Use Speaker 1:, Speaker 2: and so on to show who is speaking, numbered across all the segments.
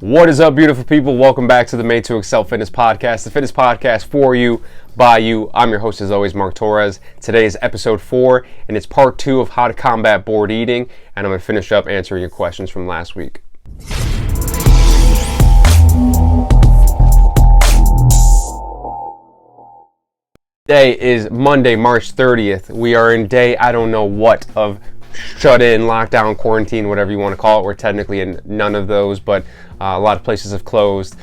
Speaker 1: What is up, beautiful people? Welcome back to the Made to Excel Fitness Podcast, the fitness podcast for you, by you. I'm your host, as always, Mark Torres. Today is episode 4, and it's part 2 of how to combat bored eating, and I'm going to finish up answering your questions from last week. Today is Monday, March 30th. We are in day, I don't know what, of shut in, lockdown, quarantine, whatever you want to call it. We're technically in none of those, but a lot of places have closed.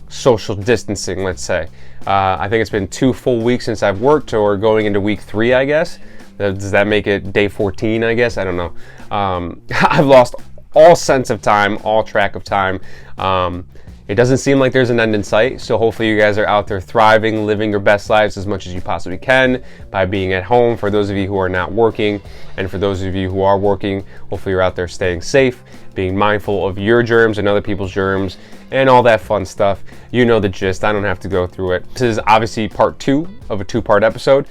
Speaker 1: Social distancing, let's say. I think it's been 2 full weeks since I've worked, or going into week 3, I guess. Does that make it day 14, I guess? I don't know. I've lost all sense of time, all track of time. It doesn't seem like there's an end in sight, so hopefully you guys are out there thriving, living your best lives as much as you possibly can by being at home. For those of you who are not working, and for those of you who are working, hopefully you're out there staying safe, being mindful of your germs and other people's germs, and all that fun stuff. You know the gist. I don't have to go through it. This is obviously part 2 of a 2-part episode.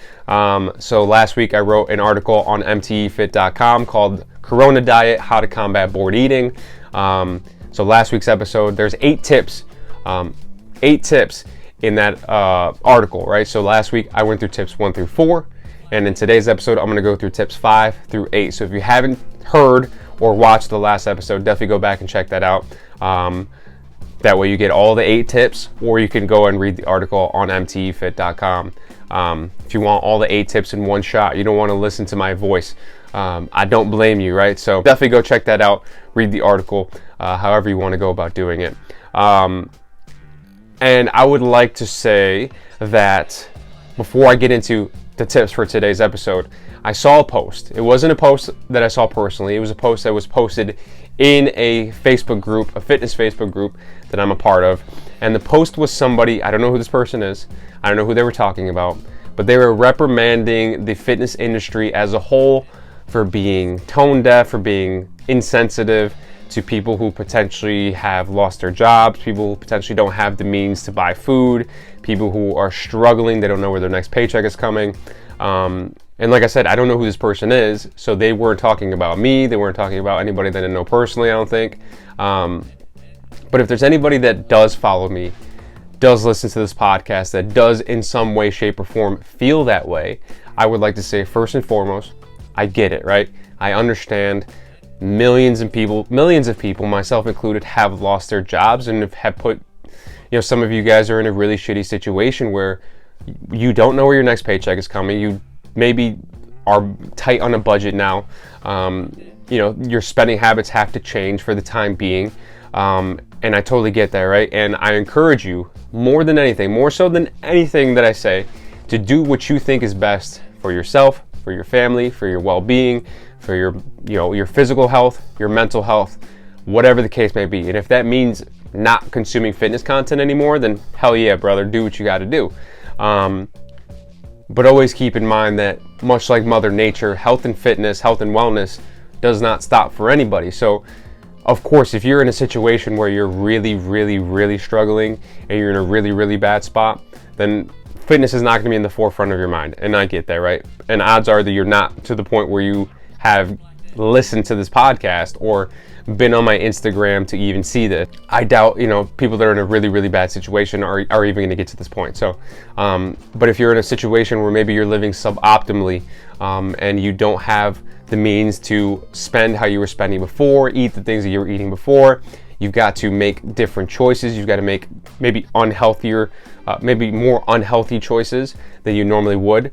Speaker 1: So last week I wrote an article on mtefit.com called Corona Diet, How to Combat Bored Eating. So last week's episode, there's 8 tips in that article, right? So last week I went through tips 1 through 4, and in today's episode I'm going to go through tips 5 through 8. So if you haven't heard or watched the last episode, definitely go back and check that out. That way you get all the 8 tips, or you can go and read the article on mtefit.com. If you want all the 8 tips in one shot, you don't want to listen to my voice. I don't blame you, right? So definitely go check that out, read the article, however you want to go about doing it. And I would like to say that before I get into the tips for today's episode, I saw a post. It wasn't a post that I saw personally. It was a post that was posted in a Facebook group, a fitness Facebook group that I'm a part of. And the post was somebody, I don't know who this person is, I don't know who they were talking about, but they were reprimanding the fitness industry as a whole for being tone deaf, for being insensitive to people who potentially have lost their jobs, people who potentially don't have the means to buy food, people who are struggling, they don't know where their next paycheck is coming. And like I said, I don't know who this person is, so they weren't talking about me, they weren't talking about anybody that I know personally, I don't think. But if there's anybody that does follow me, does listen to this podcast, that does in some way, shape, or form feel that way, I would like to say, first and foremost, I get it, right? I understand millions of people, myself included, have lost their jobs and have put, some of you guys are in a really shitty situation where you don't know where your next paycheck is coming. You maybe are tight on a budget now. Your spending habits have to change for the time being. And I totally get that, right? And I encourage you more than anything, more so than anything that I say, to do what you think is best for yourself, for your family, for your well-being, for your physical health, your mental health, whatever the case may be. And if that means not consuming fitness content anymore, then hell yeah, brother, do what you got to do. But always keep in mind that, much like Mother Nature, health and fitness, health and wellness does not stop for anybody. So of course, if you're in a situation where you're really, really, really struggling and you're in a really, really bad spot, then fitness is not going to be in the forefront of your mind. And I get that, right? And odds are that you're not to the point where you have listened to this podcast or been on my Instagram to even see this. I doubt, people that are in a really, really bad situation are even going to get to this point. So, but if you're in a situation where maybe you're living suboptimally, and you don't have the means to spend how you were spending before, eat the things that you were eating before, you've got to make different choices. You've got to make maybe maybe more unhealthy choices than you normally would.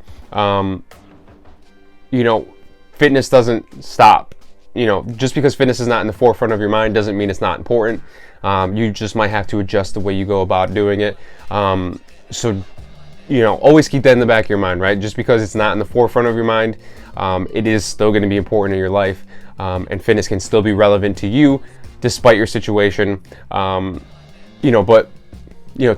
Speaker 1: Fitness doesn't stop. Just because fitness is not in the forefront of your mind doesn't mean it's not important. You just might have to adjust the way you go about doing it. So always keep that in the back of your mind, right? Just because it's not in the forefront of your mind, it is still going to be important in your life, and fitness can still be relevant to you despite your situation. But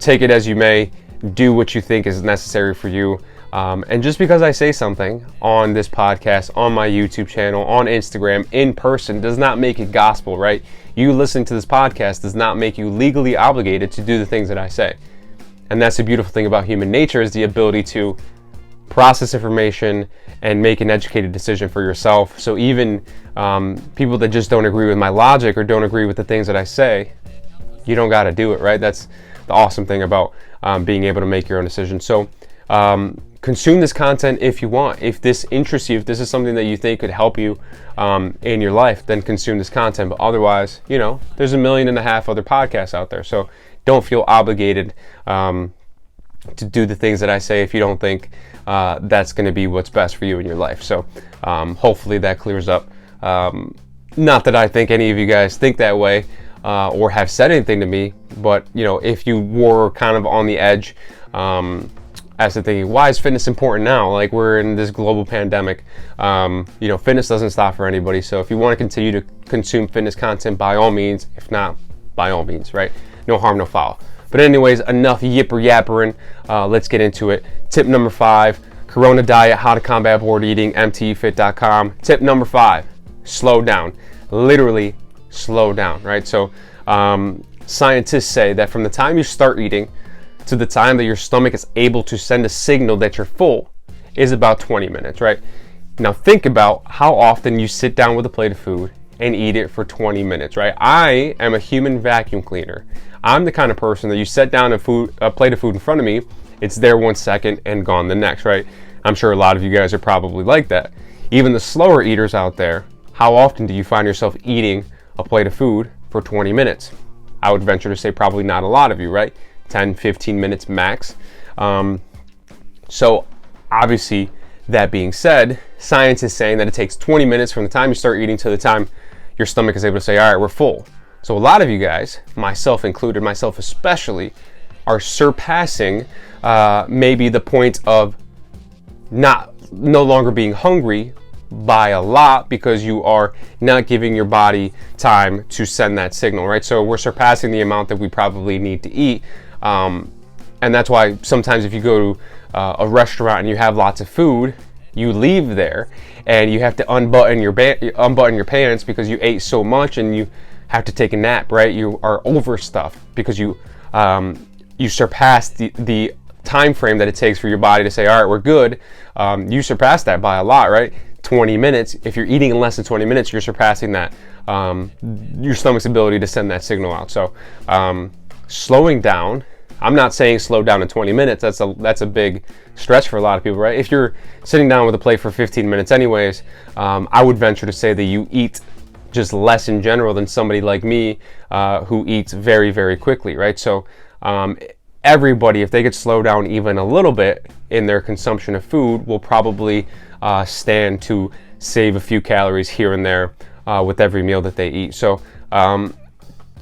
Speaker 1: take it as you may, do what you think is necessary for you. And just because I say something on this podcast, on my YouTube channel, on Instagram, in person, does not make it gospel, right? You listening to this podcast does not make you legally obligated to do the things that I say. And that's the beautiful thing about human nature, is the ability to process information and make an educated decision for yourself. So even people that just don't agree with my logic or don't agree with the things that I say, you don't got to do it, right? That's the awesome thing about being able to make your own decisions. So consume this content if you want. If this interests you, if this is something that you think could help you in your life, then consume this content. But otherwise, you know, there's 1.5 million other podcasts out there. So don't feel obligated to do the things that I say if you don't think that's going to be what's best for you in your life. So hopefully that clears up. Not that I think any of you guys think that way or have said anything to me, but you know, if you were kind of on the edge as to thinking, why is fitness important now? Like, we're in this global pandemic. You know, fitness doesn't stop for anybody. So if you want to continue to consume fitness content, by all means. If not, by all means, right? No harm, no foul. But anyways, enough yipper yappering. Let's get into it. Tip number 5, Corona diet, how to combat bored eating, mtefit.com. Tip number 5, slow down. Literally slow down, right? So scientists say that from the time you start eating to the time that your stomach is able to send a signal that you're full is about 20 minutes, right? Now think about how often you sit down with a plate of food and eat it for 20 minutes, right? I am a human vacuum cleaner. I'm the kind of person that you set down a plate of food in front of me, it's there 1 second and gone the next, right? I'm sure a lot of you guys are probably like that. Even the slower eaters out there, how often do you find yourself eating a plate of food for 20 minutes? I would venture to say probably not a lot of you, right? 10, 15 minutes max. So obviously, that being said, science is saying that it takes 20 minutes from the time you start eating to the time your stomach is able to say, all right, we're full. So a lot of you guys, myself included, myself especially, are surpassing maybe the point of no longer being hungry by a lot, because you are not giving your body time to send that signal, right? So we're surpassing the amount that we probably need to eat. And that's why sometimes if you go to a restaurant and you have lots of food, you leave there and you have to unbutton your pants because you ate so much, and you have to take a nap, right? You are overstuffed because you surpassed the time frame that it takes for your body to say, all right, we're good. You surpassed that by a lot, right? 20 minutes. If you're eating in less than 20 minutes, you're surpassing that, your stomach's ability to send that signal out. So slowing down, I'm not saying slow down in 20 minutes. That's a big stretch for a lot of people, right? If you're sitting down with a plate for 15 minutes anyways, I would venture to say that you eat just less in general than somebody like me who eats very, very quickly, right? So everybody, if they could slow down even a little bit in their consumption of food, will probably stand to save a few calories here and there with every meal that they eat. So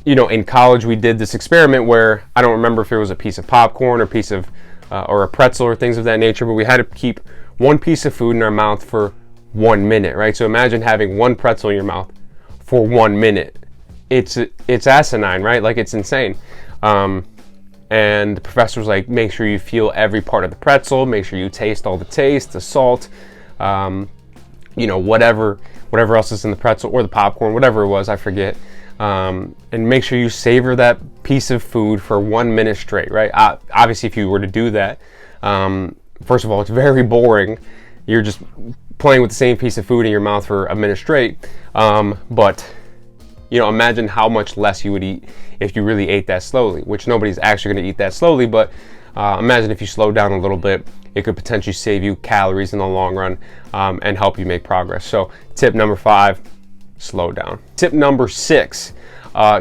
Speaker 1: you know, in college we did this experiment where, I don't remember if it was a piece of popcorn or a pretzel or things of that nature, but we had to keep one piece of food in our mouth for 1 minute, right? So imagine having one pretzel in your mouth for 1 minute. It's asinine, right? Like, it's insane. And the professor was like, make sure you feel every part of the pretzel, make sure you taste all the taste, the salt, you know, whatever else is in the pretzel or the popcorn, whatever it was, I forget. And make sure you savor that piece of food for 1 minute straight, right? Obviously, if you were to do that, first of all, it's very boring. You're just playing with the same piece of food in your mouth for a minute straight. But you know, imagine how much less you would eat if you really ate that slowly, which nobody's actually going to eat that slowly, but imagine if you slow down a little bit, it could potentially save you calories in the long run and help you make progress. So tip number 5, slow down. Tip number 6,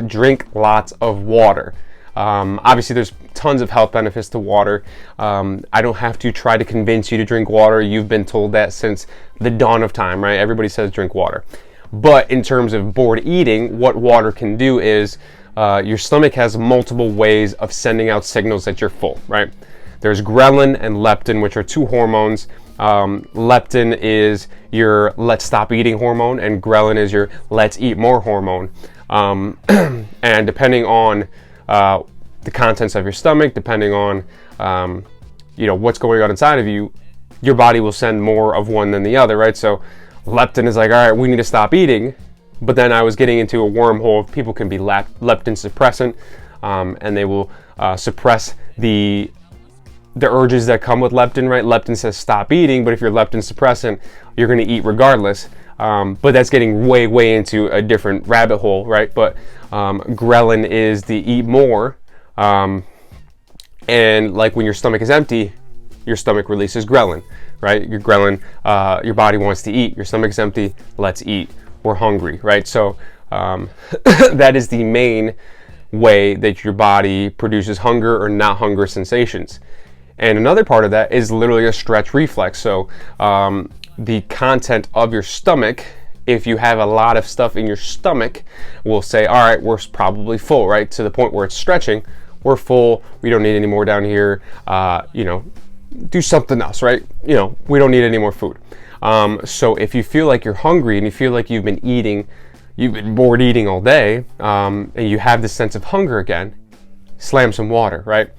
Speaker 1: drink lots of water. Obviously, there's tons of health benefits to water. I don't have to try to convince you to drink water. You've been told that since the dawn of time, right? Everybody says drink water. But in terms of bored eating, what water can do is your stomach has multiple ways of sending out signals that you're full, right? There's ghrelin and leptin, which are 2 hormones. Leptin is your let's stop eating hormone, and ghrelin is your let's eat more hormone. And depending on the contents of your stomach, depending on you know, what's going on inside of you, your body will send more of one than the other, right? So leptin is like, all right, we need to stop eating. But then I was getting into a wormhole. People can be leptin suppressant, and they will suppress the urges that come with leptin, right? Leptin says stop eating, but if you're leptin suppressant, you're going to eat regardless. But that's getting way into a different rabbit hole, right? But ghrelin is the eat more, and like when your stomach is empty, your stomach releases ghrelin, right? Your ghrelin, your body wants to eat. Your stomach is empty, let's eat. We're hungry, right? So that is the main way that your body produces hunger or not hunger sensations. And another part of that is literally a stretch reflex. So the content of your stomach, if you have a lot of stuff in your stomach, will say, all right, we're probably full, right? To the point where it's stretching, we're full, we don't need any more down here, do something else, right? We don't need any more food. So if you feel like you're hungry and you feel like you've been bored eating all day, and you have this sense of hunger again, slam some water, right?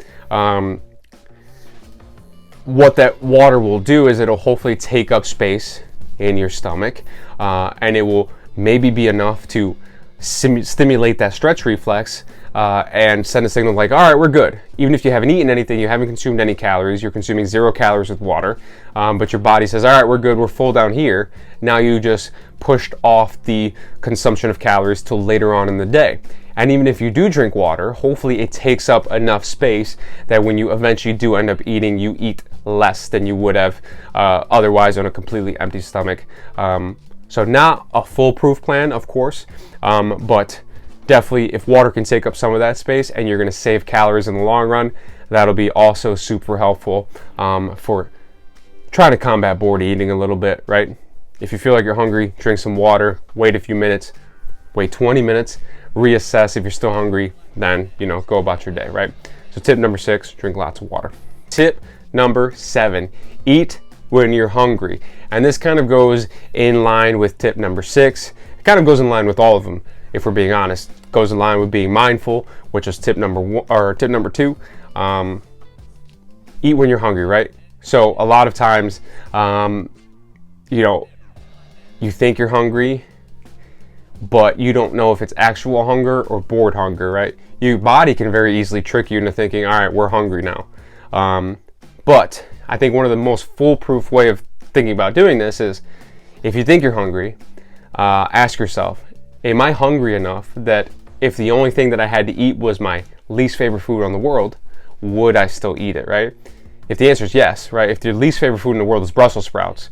Speaker 1: What that water will do is it'll hopefully take up space in your stomach, and it will maybe be enough to stimulate that stretch reflex, and send a signal like, all right, we're good. Even if you haven't eaten anything, you haven't consumed any calories, you're consuming 0 calories with water, but your body says, all right, we're good, we're full down here. Now you just pushed off the consumption of calories till later on in the day. And even if you do drink water, hopefully it takes up enough space that when you eventually do end up eating, you eat less than you would have otherwise on a completely empty stomach. So not a foolproof plan, of course, but definitely if water can take up some of that space and you're going to save calories in the long run, that'll be also super helpful for trying to combat bored eating a little bit, right? If you feel like you're hungry, drink some water, wait a few minutes, wait 20 minutes, reassess. If you're still hungry, then go about your day, right? So tip number 6, drink lots of water. Tip number 7, eat when you're hungry. And this kind of goes in line with tip number 6. It kind of goes in line with all of them, if we're being honest. It goes in line with being mindful, which is tip number 1 or tip number 2. Eat when you're hungry, right? So a lot of times, you think you're hungry, but you don't know if it's actual hunger or bored hunger, right? Your body can very easily trick you into thinking, all right, we're hungry now. But I think one of the most foolproof way of thinking about doing this is, if you think you're hungry, ask yourself, am I hungry enough that if the only thing that I had to eat was my least favorite food in the world, would I still eat it, right? If the answer is yes, right? If your least favorite food in the world is Brussels sprouts,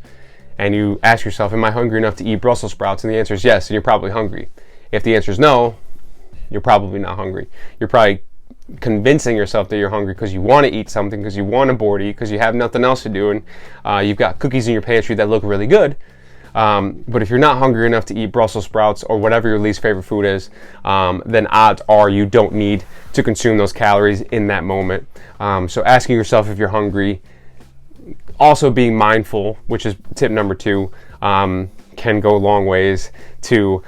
Speaker 1: and you ask yourself, am I hungry enough to eat Brussels sprouts? And the answer is yes, and you're probably hungry. If the answer is no, you're probably not hungry. You're probably convincing yourself that you're hungry because you want to eat something, because you want to bored eat, because you have nothing else to do, and you've got cookies in your pantry that look really good. But if you're not hungry enough to eat Brussels sprouts or whatever your least favorite food is, then odds are you don't need to consume those calories in that moment. So asking yourself if you're hungry, also being mindful, which is tip number 2, can go a long ways to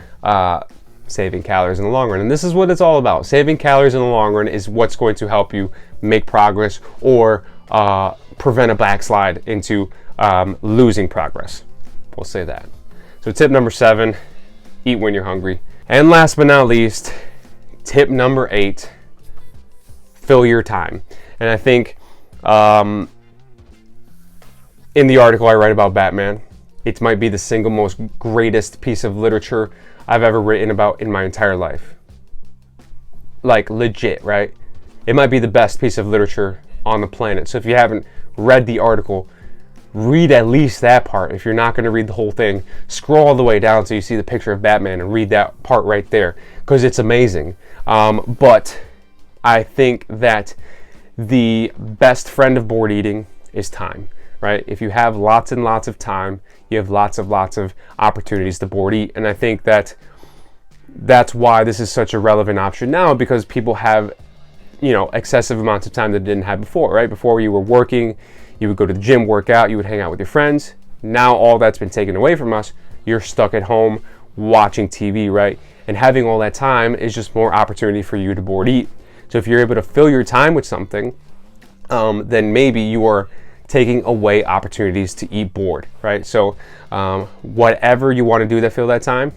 Speaker 1: saving calories in the long run. And this is what it's all about. Saving calories in the long run is what's going to help you make progress or prevent a backslide into losing progress. We'll say that. So tip number 7, eat when you're hungry. And last but not least, tip number 8, fill your time. And I think in the article I write about Batman, it might be the single most greatest piece of literature I've ever written about in my entire life. Like legit, right? It might be the best piece of literature on the planet. So if you haven't read the article, read at least that part. If you're not going to read the whole thing, scroll all the way down so you see the picture of Batman and read that part right there, because it's amazing. But I think that the best friend of bored eating is time, right? If you have lots and lots of time, you have lots of opportunities to bored eat. And I think that that's why this is such a relevant option now, because people have, excessive amounts of time that they didn't have before, right? Before you were working, you would go to the gym, work out, you would hang out with your friends. Now all that's been taken away from us. You're stuck at home watching TV, right? And having all that time is just more opportunity for you to bored eat. So if you're able to fill your time with something, then maybe you are taking away opportunities to eat bored, right? So whatever you want to do to fill that time,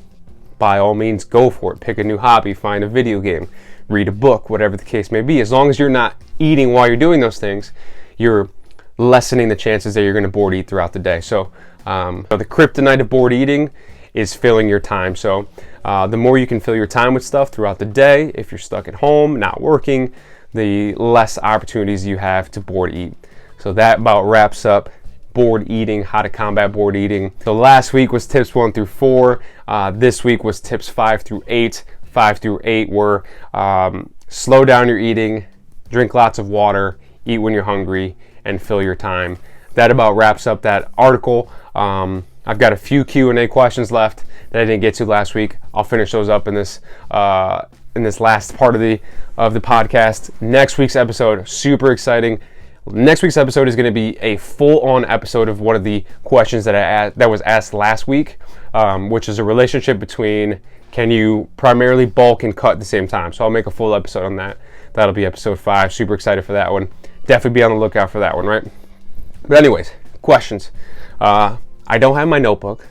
Speaker 1: by all means, go for it. Pick a new hobby, find a video game, read a book, whatever the case may be. As long as you're not eating while you're doing those things, you're lessening the chances that you're going to bored eat throughout the day. So the kryptonite of bored eating is filling your time. So the more you can fill your time with stuff throughout the day, if you're stuck at home, not working, the less opportunities you have to bored eat. So that about wraps up bored eating, how to combat bored eating. So last week was tips 1 through 4. This week was tips 5 through 8. 5 through 8 were slow down your eating, drink lots of water, eat when you're hungry, and fill your time. That about wraps up that article. I've got a few Q&A questions left that I didn't get to last week. I'll finish those up in this last part of the podcast. Next week's episode, super exciting. Next week's episode is going to be a full-on episode of one of the questions that was asked last week, which is a relationship between can you primarily bulk and cut at the same time. So I'll make a full episode on that. That'll be episode 5. Super excited for that one. Definitely be on the lookout for that one, right? But anyways, questions. I don't have my notebook.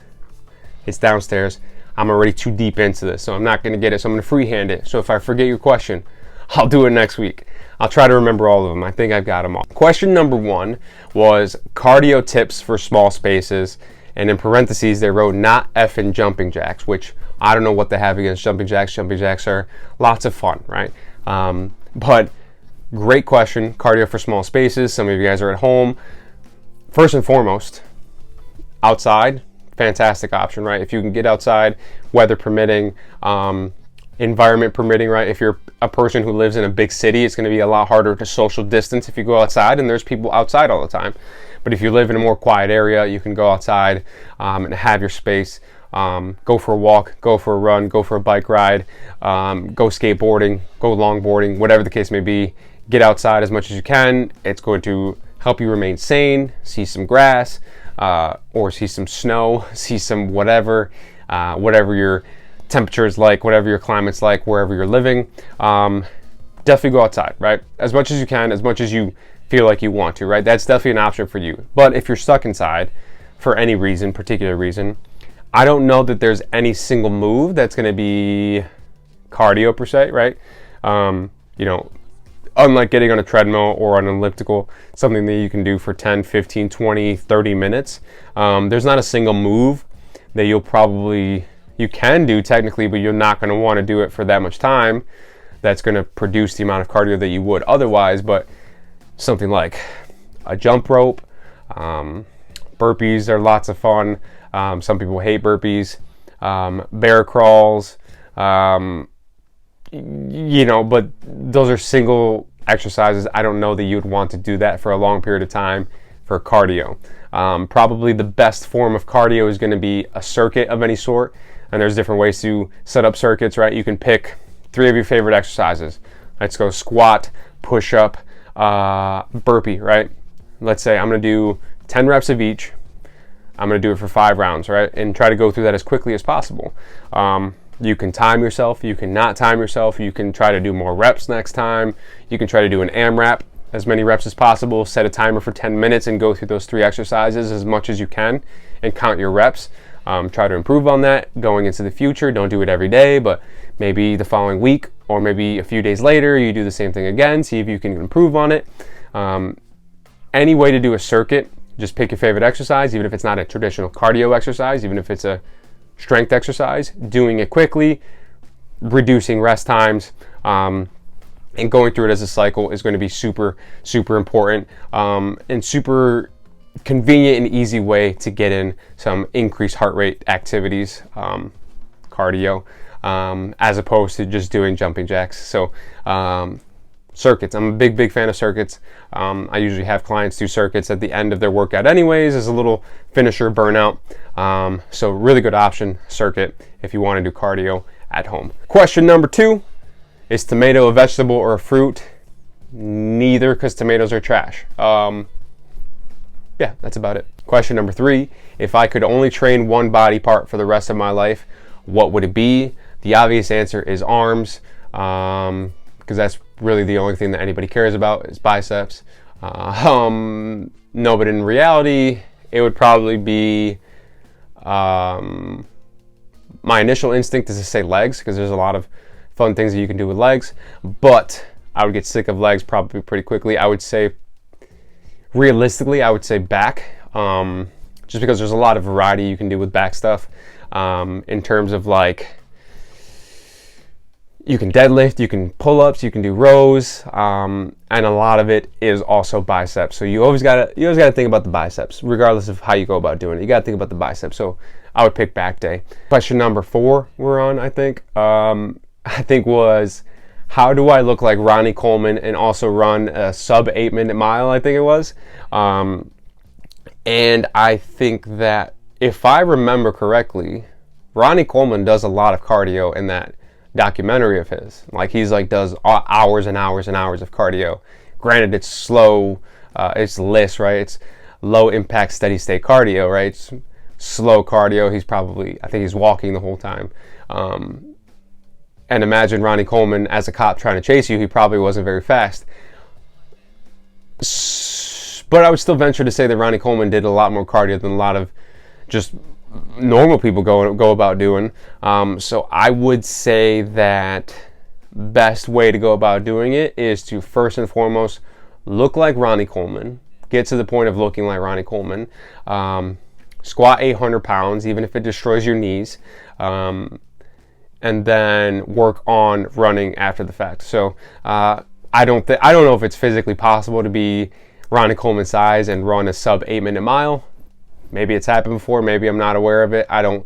Speaker 1: It's downstairs. I'm already too deep into this, so I'm not going to get it. So I'm going to freehand it. So if I forget your question, I'll do it next week. I'll try to remember all of them. I think I've got them all. Question number 1 was cardio tips for small spaces. And in parentheses, they wrote not effing jumping jacks, which I don't know what they have against jumping jacks. Jumping jacks are lots of fun, right? But great question. Cardio for small spaces. Some of you guys are at home. First and foremost, outside, fantastic option, right? If you can get outside, weather permitting, environment permitting, right? If you're a person who lives in a big city, it's going to be a lot harder to social distance if you go outside, and there's people outside all the time. But if you live in a more quiet area, you can go outside and have your space. Go for a walk, go for a run, go for a bike ride, go skateboarding, go longboarding, whatever the case may be. Get outside as much as you can. It's going to help you remain sane, see some grass, or see some snow, see some whatever your temperature is like, whatever your climate's like, wherever you're living. Definitely go outside, right? As much as you can, as much as you feel like you want to, right? That's definitely an option for you. But if you're stuck inside for any reason, particular reason, I don't know that there's any single move that's going to be cardio per se, right? Unlike getting on a treadmill or on an elliptical, something that you can do for 10, 15, 20, 30 minutes. There's not a single move that you can do technically, but you're not going to want to do it for that much time. That's going to produce the amount of cardio that you would otherwise, but something like a jump rope, burpees are lots of fun. Some people hate burpees, bear crawls, but those are single exercises. I don't know that you'd want to do that for a long period of time for cardio. Probably the best form of cardio is going to be a circuit of any sort, and there's different ways to set up circuits, right? You can pick 3 of your favorite exercises. Let's go squat, push-up, burpee, right? Let's say I'm going to do 10 reps of each. I'm going to do it for 5 rounds, right? And try to go through that as quickly as possible. You can time yourself. You can not time yourself. You can try to do more reps next time. You can try to do an AMRAP, as many reps as possible. Set a timer for 10 minutes and go through those 3 exercises as much as you can and count your reps. Try to improve on that going into the future. Don't do it every day, but maybe the following week or maybe a few days later, you do the same thing again. See if you can improve on it. Any way to do a circuit, just pick your favorite exercise, even if it's not a traditional cardio exercise, even if it's a strength exercise, doing it quickly, reducing rest times, and going through it as a cycle is going to be super, super important, and super convenient and easy way to get in some increased heart rate activities, cardio, as opposed to just doing jumping jacks. So circuits, I'm a big fan of circuits. I usually have clients do circuits at the end of their workout anyways as a little finisher burnout. So really good option, circuit, if you want to do cardio at home. Question number 2, is tomato a vegetable or a fruit? Neither, because tomatoes are trash. Yeah, that's about it. Question number 3, if I could only train one body part for the rest of my life, what would it be? The obvious answer is arms, because that's really the only thing that anybody cares about is biceps. No, but in reality, it would probably be, my initial instinct is to say legs, because there's a lot of fun things that you can do with legs, but I would get sick of legs probably pretty quickly. I would say, realistically, I would say back, just because there's a lot of variety you can do with back stuff. in terms of like, you can deadlift, you can pull-ups, you can do rows, and a lot of it is also biceps. So you always gotta think about the biceps, regardless of how you go about doing it. You gotta think about the biceps. So I would pick back day. Question number 4 we're on, I think. Was, how do I look like Ronnie Coleman and also run a sub 8-minute mile? I think it was. And I think that if I remember correctly, Ronnie Coleman does a lot of cardio in that documentary of his. Like, he's like does hours and hours and hours of cardio. Granted, it's slow, it's LISS, right? It's low impact steady state cardio, right? It's slow cardio. I think he's walking the whole time. And imagine Ronnie Coleman as a cop trying to chase you. He probably wasn't very fast. But I would still venture to say that Ronnie Coleman did a lot more cardio than a lot of just normal people go about doing. So I would say that best way to go about doing it is to first and foremost look like Ronnie Coleman. Get to the point of looking like Ronnie Coleman. Squat 800 pounds, even if it destroys your knees. And then work on running after the fact. So I don't know if it's physically possible to be Ronnie Coleman size and run a sub 8-minute mile. Maybe it's happened before. Maybe I'm not aware of it. I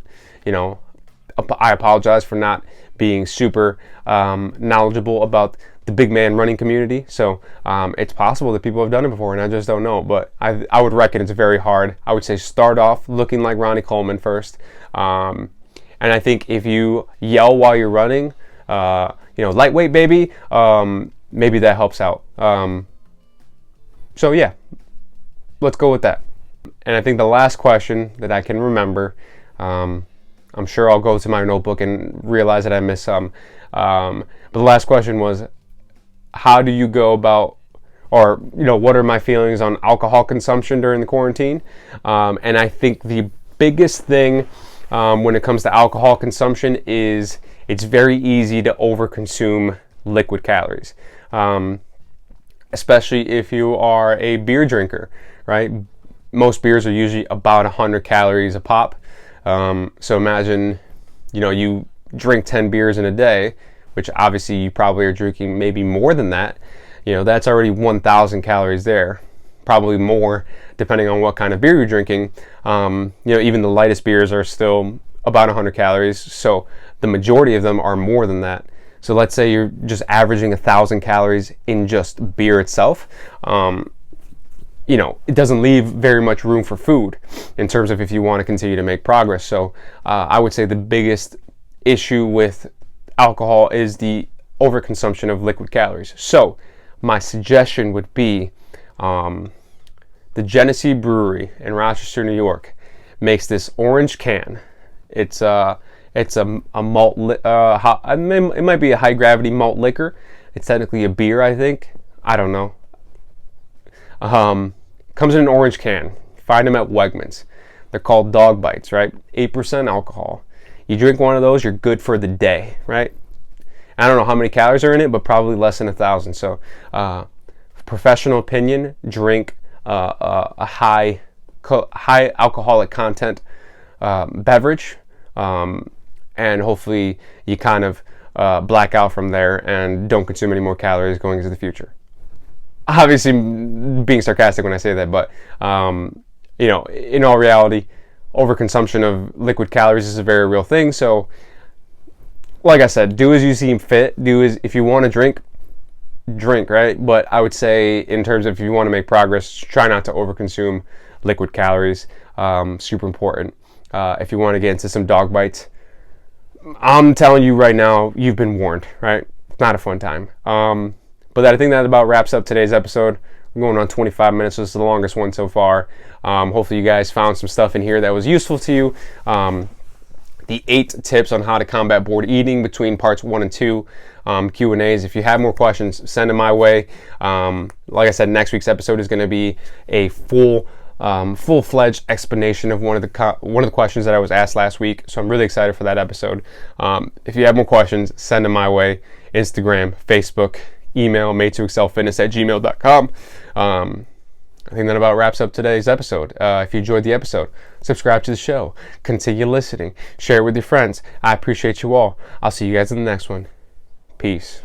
Speaker 1: apologize for not being super knowledgeable about the big man running community. So it's possible that people have done it before and I just don't know. But I would reckon it's very hard. I would say start off looking like Ronnie Coleman first. And I think if you yell while you're running, lightweight baby, maybe that helps out. So yeah, let's go with that. And I think the last question that I can remember, I'm sure I'll go to my notebook and realize that I missed some. But the last question was, how do you go about, or what are my feelings on alcohol consumption during the quarantine? And I think the biggest thing when it comes to alcohol consumption is it's very easy to overconsume liquid calories. Especially if you are a beer drinker, right? Most beers are usually about 100 calories a pop. So imagine, you drink 10 beers in a day, which obviously you probably are drinking maybe more than that. That's already 1,000 calories there, probably more depending on what kind of beer you're drinking. Even the lightest beers are still about 100 calories. So the majority of them are more than that. So let's say you're just averaging 1,000 calories in just beer itself. It doesn't leave very much room for food in terms of if you want to continue to make progress. So I would say the biggest issue with alcohol is the overconsumption of liquid calories. So my suggestion would be the Genesee Brewery in Rochester, New York makes this orange can. It's a malt, it might be a high gravity malt liquor. It's technically a beer, I think. I don't know. Comes in an orange can. Find them at Wegmans. They're called dog bites, right? 8% alcohol. You drink one of those, you're good for the day, right? I don't know how many calories are in it, but probably less than 1,000. So, professional opinion, drink a high alcoholic content beverage, and hopefully you kind of black out from there and don't consume any more calories going into the future. Obviously being sarcastic when I say that, but in all reality, overconsumption of liquid calories is a very real thing. So like I said, do as you seem fit. If you want to drink, right? But I would say in terms of if you want to make progress, try not to overconsume liquid calories. Super important. If you want to get into some dog bites, I'm telling you right now, you've been warned, right? It's not a fun time. But I think that about wraps up today's episode. We're going on 25 minutes, so this is the longest one so far. Hopefully you guys found some stuff in here that was useful to you. The 8 tips on how to combat bored eating between parts 1 and 2 Q&As. If you have more questions, send them my way. Like I said, next week's episode is going to be a full-fledged explanation of one of the questions that I was asked last week. So I'm really excited for that episode. If you have more questions, send them my way. Instagram, Facebook, email, made2excelfitness@gmail.com. I think that about wraps up today's episode. If you enjoyed the episode, subscribe to the show. Continue listening. Share it with your friends. I appreciate you all. I'll see you guys in the next one. Peace.